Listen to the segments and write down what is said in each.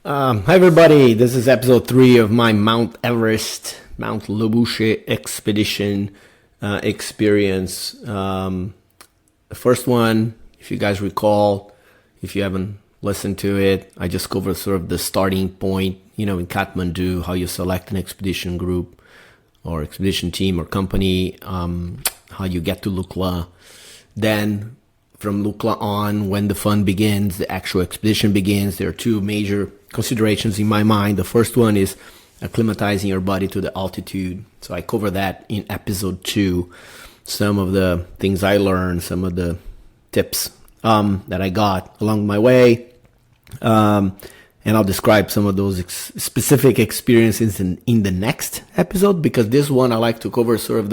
Hi everybody, this is episode 3 of my Mount Everest, Mount Lobuche expedition experience. The first one, if you guys recall, if you haven't listened to it, I just covered sort of the starting point, in Kathmandu, how you select an expedition group or expedition team or company, how you get to Lukla. Then from Lukla on, when the fun begins, the actual expedition begins, there are two major considerations in my mind. The first one is acclimatizing your body to the altitude. So I cover that in episode 2. Some of the things I learned, some of the tips that I got along my way. And I'll describe some of those specific experiences in the next episode, because this one I like to cover sort of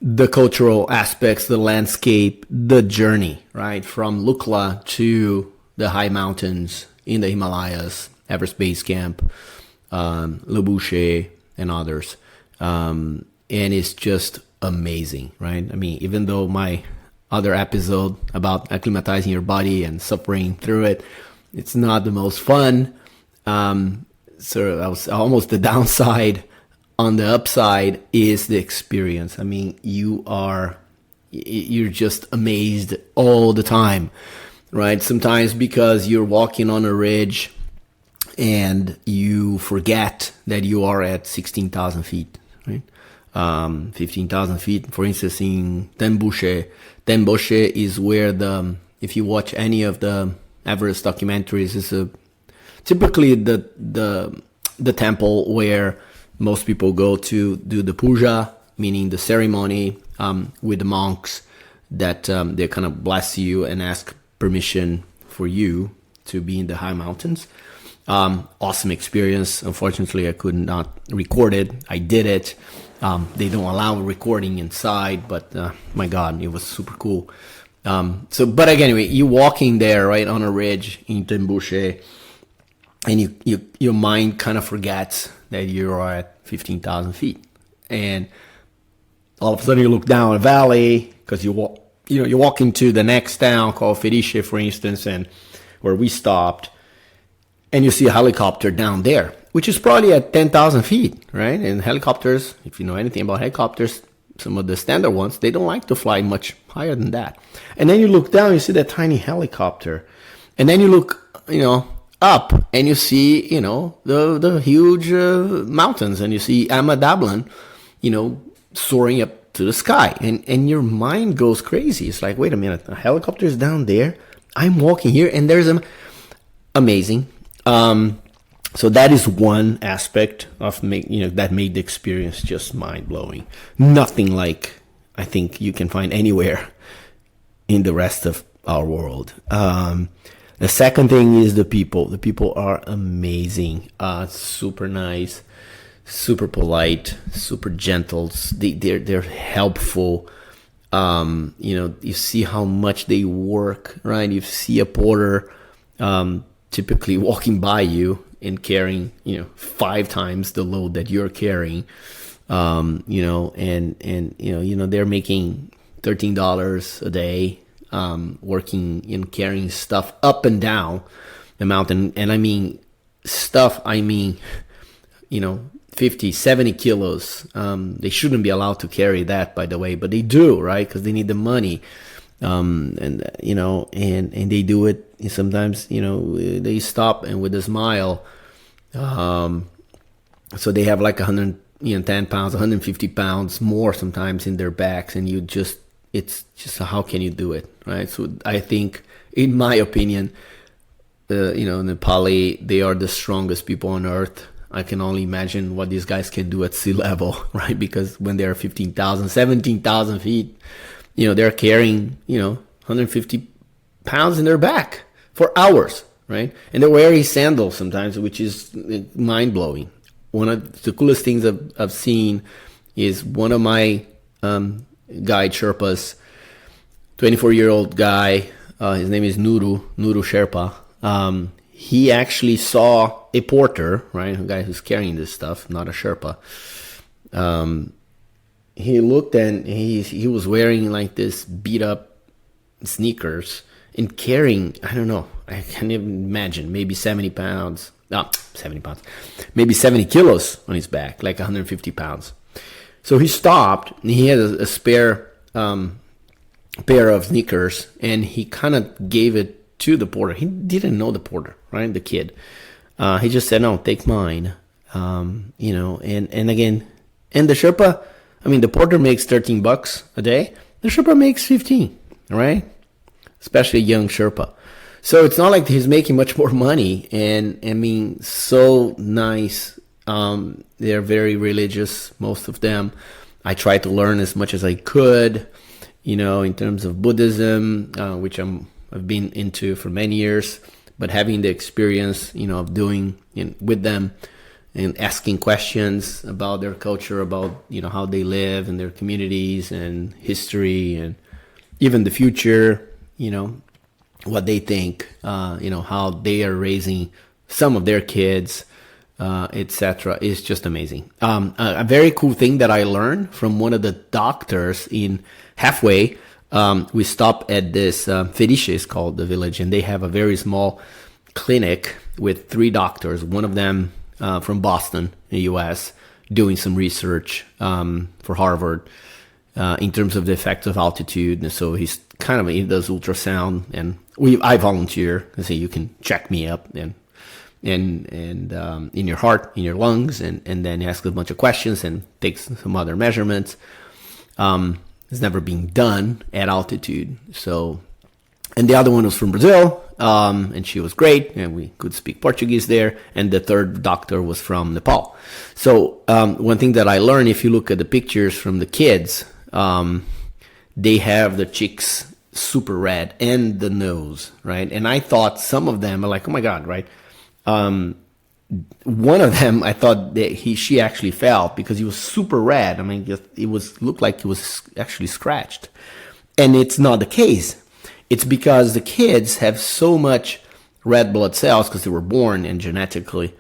the cultural aspects, the landscape, the journey, right? From Lukla to the high mountains in the Himalayas, Everest Base Camp, Lobuche, and others. And it's just amazing, right? I mean, even though my other episode about acclimatizing your body and suffering through it, it's not the most fun. So that was almost the downside. On the upside is the experience. I mean, you're just amazed all the time, right? Sometimes because you're walking on a ridge and you forget that you are at 16,000 feet, right? 15,000 feet. For instance, in Tembuche is where if you watch any of the Everest documentaries, is typically the temple where most people go to do the puja, meaning the ceremony with the monks that they kind of bless you and ask permission for you to be in the high mountains. Awesome experience. Unfortunately, I could not record it. I did it. They don't allow recording inside, but my God, it was super cool. But anyway, you walking there, right, on a ridge in Tembuche, and your mind kind of forgets that you are at 15,000 feet, and all of a sudden you look down a valley because you're walking to the next town called Felice, for instance, and where we stopped, and you see a helicopter down there, which is probably at 10,000 feet, right? And helicopters, if you know anything about helicopters, some of the standard ones, they don't like to fly much higher than that. And then you look down, you see that tiny helicopter, and then you look, up, and you see, the huge mountains, and you see Amadablan, soaring up to the sky, and your mind goes crazy. It's like, wait a minute, a helicopter is down there, I'm walking here, and there's amazing. So that is one aspect of that made the experience just mind blowing. Nothing like I think you can find anywhere in the rest of our world. The second thing is the people. The people are amazing, super nice, super polite, super gentle. They're helpful. You see how much they work, right? You see a porter typically walking by you and carrying 5 times the load that you're carrying, and they're making $13 a day, working and carrying stuff up and down the mountain. And I mean 50, 70 kilos. They shouldn't be allowed to carry that, by the way, but they do, right? Because they need the money. And they do it. And sometimes, they stop and with a smile. So they have like 110 pounds, 150 pounds more sometimes in their backs, and it's just how can you do it, right? So I think, in my opinion, Nepali, they are the strongest people on earth. I can only imagine what these guys can do at sea level, right? Because when they're 15,000, 17,000 feet, they're carrying, 150 pounds in their back for hours, right? And they're wearing sandals sometimes, which is mind-blowing. One of the coolest things I've seen is one of my guide Sherpas, 24-year-old guy, his name is Nuru Sherpa. He actually saw a porter, right, a guy who's carrying this stuff, not a Sherpa. He looked, and he was wearing like this beat up sneakers and carrying, I don't know, I can't even imagine, maybe 70 pounds, no, 70 pounds, maybe 70 kilos on his back, like 150 pounds. So he stopped, and he had a spare pair of sneakers, and he kind of gave it to the porter. He didn't know the porter, right? The kid. He just said, no, take mine. You know, and again, and the Sherpa, I mean, the porter makes $13 a day. The Sherpa makes 15, right? Especially a young Sherpa. So it's not like he's making much more money. And I mean, so nice. They're very religious, most of them. I tried to learn as much as I could, you know, in terms of Buddhism, which I've been into for many years. But having the experience, you know, of doing with them and asking questions about their culture, about, you know, how they live and their communities and history and even the future, you know, what they think, you know, how they are raising some of their kids, etc. is just amazing. A very cool thing that I learned from one of the doctors in halfway, we stopped at this Felice is called the village, and they have a very small clinic with 3 doctors, one of them from Boston in the US, doing some research for Harvard in terms of the effects of altitude. And so he does ultrasound, and I volunteer. I say you can check me up and in your heart, in your lungs, and then ask a bunch of questions and takes some other measurements. It's never been done at altitude. So, and the other one was from Brazil, and she was great, and we could speak Portuguese there. And the third doctor was from Nepal. So one thing that I learned, if you look at the pictures from the kids, they have the cheeks super red and the nose, right? And I thought some of them are like, oh my God, right? One of them, I thought that she actually fell because he was super red. I mean, looked like he was actually scratched. And it's not the case. It's because the kids have so much red blood cells because they were born and genetically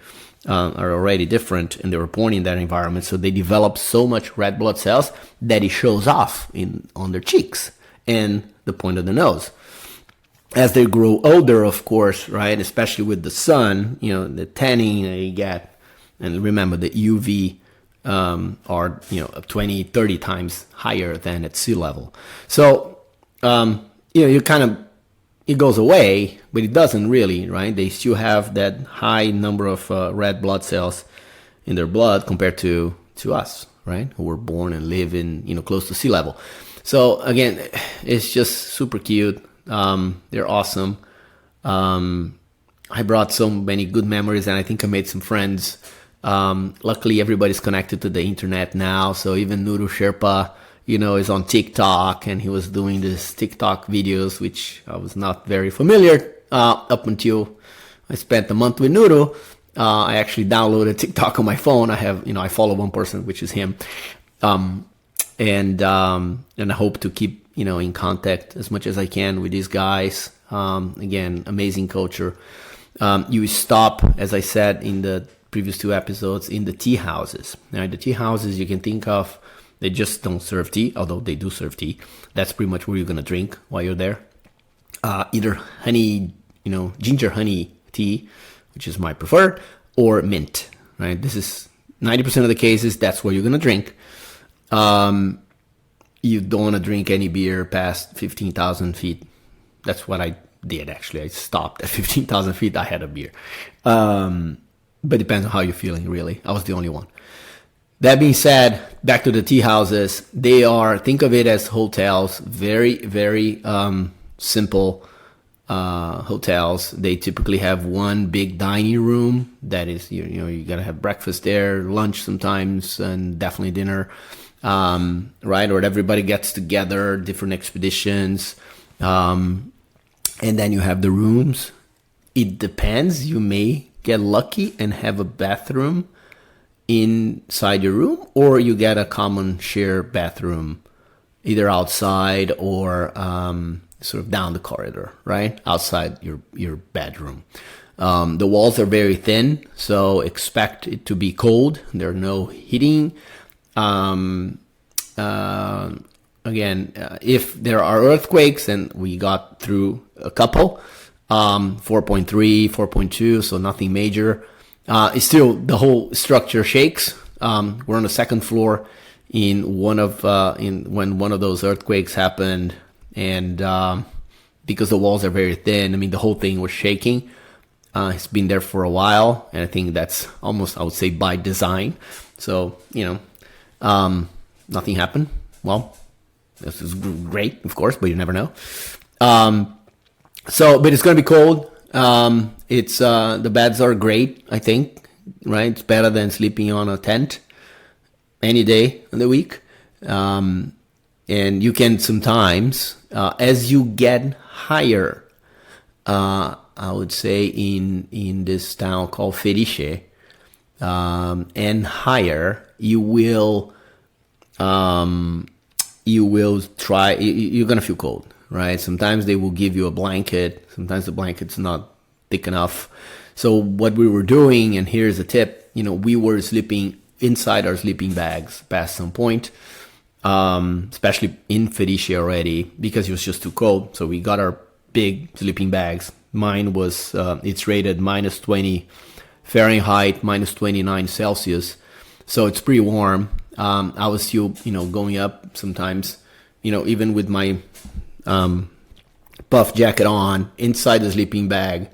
are already different, and they were born in that environment. So they develop so much red blood cells that it shows off on their cheeks and the point of the nose. As they grow older, of course, right, especially with the sun, you know, the tanning that you get, and remember the UV are, you know, 20, 30 times higher than at sea level. So, you know, it goes away, but it doesn't really, right? They still have that high number of red blood cells in their blood compared to us, right? Who were born and live in, you know, close to sea level. So again, it's just super cute. They're awesome. I brought so many good memories, and I think I made some friends. Luckily, everybody's connected to the internet now. So even Nuru Sherpa, you know, is on TikTok, and he was doing this TikTok videos, which I was not very familiar up until I spent a month with Nuru. I actually downloaded TikTok on my phone. I follow one person, which is him. And I hope to keep, you know, in contact as much as I can with these guys. Again, amazing culture. You stop, as I said in the previous 2 episodes, in the tea houses. Right? The tea houses you can think of, they just don't serve tea, although they do serve tea. That's pretty much where you're going to drink while you're there. Either honey, you know, ginger honey tea, which is my preferred, or mint, right? This is 90% of the cases, that's what you're going to drink. You don't want to drink any beer past 15,000 feet. That's what I did, actually. I stopped at 15,000 feet. I had a beer. But it depends on how you're feeling, really. I was the only one. That being said, back to the tea houses. They are, think of it as hotels, very, very simple hotels. They typically have one big dining room that is, you know, you got to have breakfast there, lunch sometimes, and definitely dinner. Right? Or everybody gets together, different expeditions. And then you have the rooms. It depends. You may get lucky and have a bathroom inside your room, or you get a common share bathroom either outside or sort of down the corridor, right? Outside your bedroom. The walls are very thin, so expect it to be cold. There are no heating. Again, if there are earthquakes, and we got through a couple, 4.3, 4.2, so nothing major. It's still, the whole structure shakes. We're on the second floor in when one of those earthquakes happened, and because the walls are very thin, I mean, the whole thing was shaking. It's been there for a while, and I think that's almost, I would say, by design. So, nothing happened. Well, this is great, of course, but you never know. But it's going to be cold. It's the beds are great, I think, right? It's better than sleeping on a tent any day of the week. And you can sometimes, as you get higher, I would say in this town called Felice, and higher, you will try, you're going to feel cold, right? Sometimes they will give you a blanket. Sometimes the blanket's not thick enough. So what we were doing, and here's a tip, we were sleeping inside our sleeping bags past some point, especially in Felice already, because it was just too cold. So we got our big sleeping bags. Mine was, it's rated minus 20 Fahrenheit, minus 29 Celsius. So it's pretty warm. I was still, going up sometimes, even with my puff jacket on, inside the sleeping bag,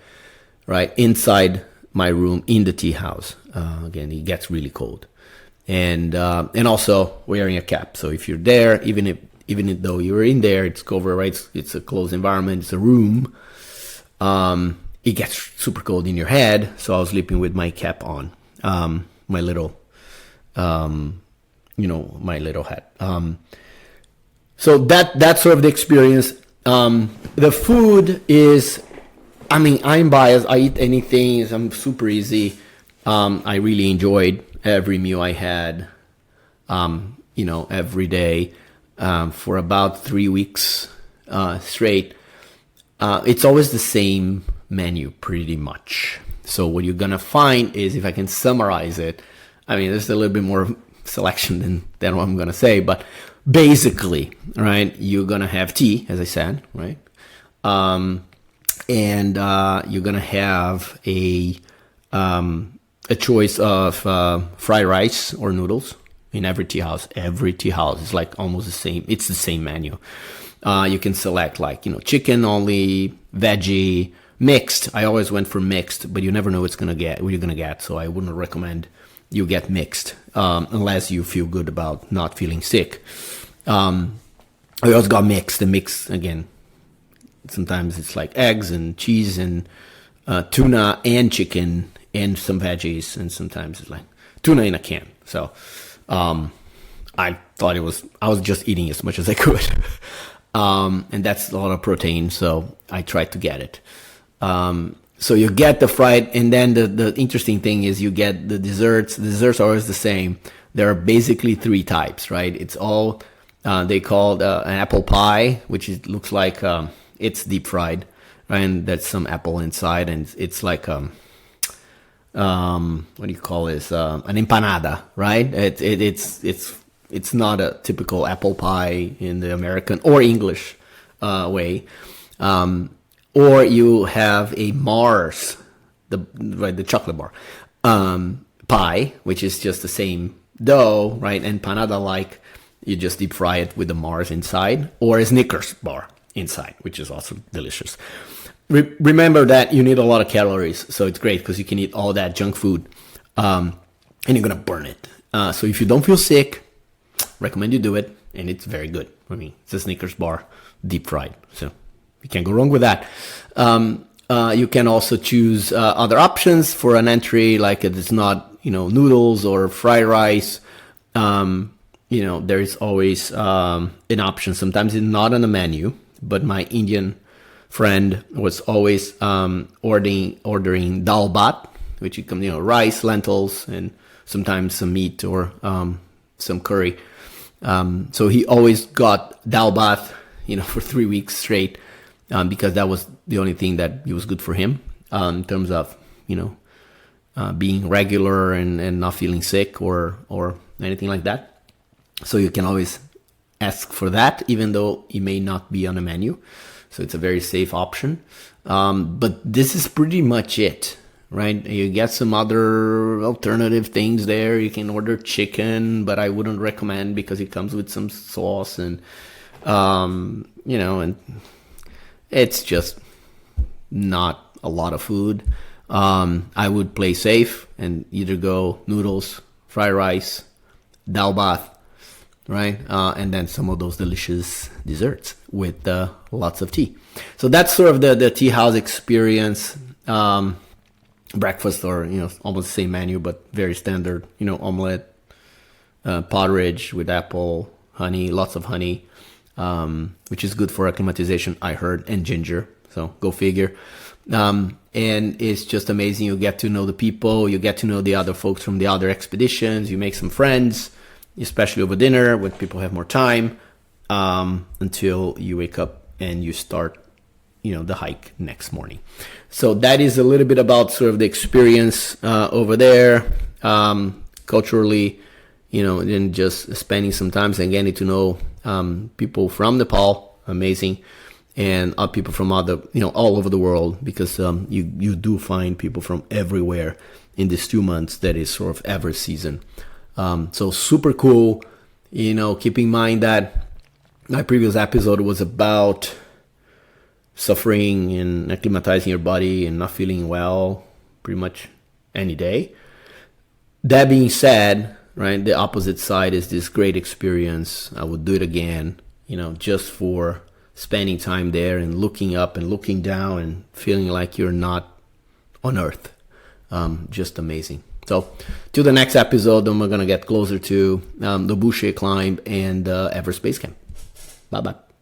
right, inside my room in the tea house. Again, it gets really cold. And also wearing a cap. So if you're there, even though you're in there, it's covered, right? It's a closed environment, it's a room. It gets super cold in your head. So I was sleeping with my cap on, my little hat. So that's sort of the experience. The food is, I'm biased. I eat anything. I'm super easy. I really enjoyed every meal I had, every day, for about 3 weeks, straight. It's always the same menu pretty much. So what you're going to find is, if I can summarize it, there's a little bit more selection than what I'm going to say, but basically, right, you're going to have tea, as I said, right? And you're going to have a choice of fried rice or noodles in every tea house. Every tea house is like almost the same. It's the same menu. You can select chicken only, veggie, mixed. I always went for mixed, but you never know what you're gonna get. So I wouldn't recommend you get mixed unless you feel good about not feeling sick. I also got mixed. The mix, again, sometimes it's like eggs and cheese and tuna and chicken and some veggies, and sometimes it's like tuna in a can. So I thought I was just eating as much as I could. And that's a lot of protein, so I tried to get it. So you get the fried, and then the interesting thing is you get the desserts. The desserts are always the same. There are basically 3 types, right? It's all, they call an apple pie, which looks like it's deep fried, right? And there's some apple inside, and it's like, what do you call this? An empanada, right? It's not a typical apple pie in the American or English way. Or you have a Mars, the chocolate bar, pie, which is just the same dough, right? Empanada, like you just deep fry it with the Mars inside, or a Snickers bar inside, which is also delicious. Remember that you need a lot of calories, so it's great because you can eat all that junk food, and you're gonna burn it. So if you don't feel sick, recommend you do it, and it's very good. It's a Snickers bar, deep fried, so you can't go wrong with that. You can also choose other options for an entry, like if it's not, noodles or fried rice. There is always an option. Sometimes it's not on the menu, but my Indian friend was always ordering dal bhat, which you can, rice, lentils, and sometimes some meat or some curry. So he always got dal bhat, for 3 weeks straight, because that was the only thing that it was good for him in terms of, being regular and not feeling sick or anything like that. So you can always ask for that, even though it may not be on the menu. so it's a very safe option. But this is pretty much it, right? You get some other alternative things there. You can order chicken, but I wouldn't recommend because it comes with some sauce and, and it's just not a lot of food. I would play safe and either go noodles, fried rice, dal bath, right? And then some of those delicious desserts with lots of tea. So that's sort of the tea house experience. Breakfast, or almost the same menu, but very standard. Omelette, porridge with apple, honey, lots of honey, which is good for acclimatization, I heard, and ginger. So go figure. And it's just amazing. You get to know the people, you get to know the other folks from the other expeditions, you make some friends, especially over dinner when people have more time, until you wake up and you start, the hike next morning. So that is a little bit about sort of the experience over there, culturally, and just spending some time and getting to know people from Nepal, amazing, and people from other, all over the world, because you do find people from everywhere in these 2 months that is sort of Everest season. So super cool. Keep in mind that my previous episode was about suffering and acclimatizing your body and not feeling well pretty much any day. That being said, right, the opposite side is this great experience. I would do it again, just for spending time there and looking up and looking down and feeling like you're not on Earth. Just amazing. So till the next episode, then we're going to get closer to the Lobuche climb and Everest Base Camp. Bye-bye.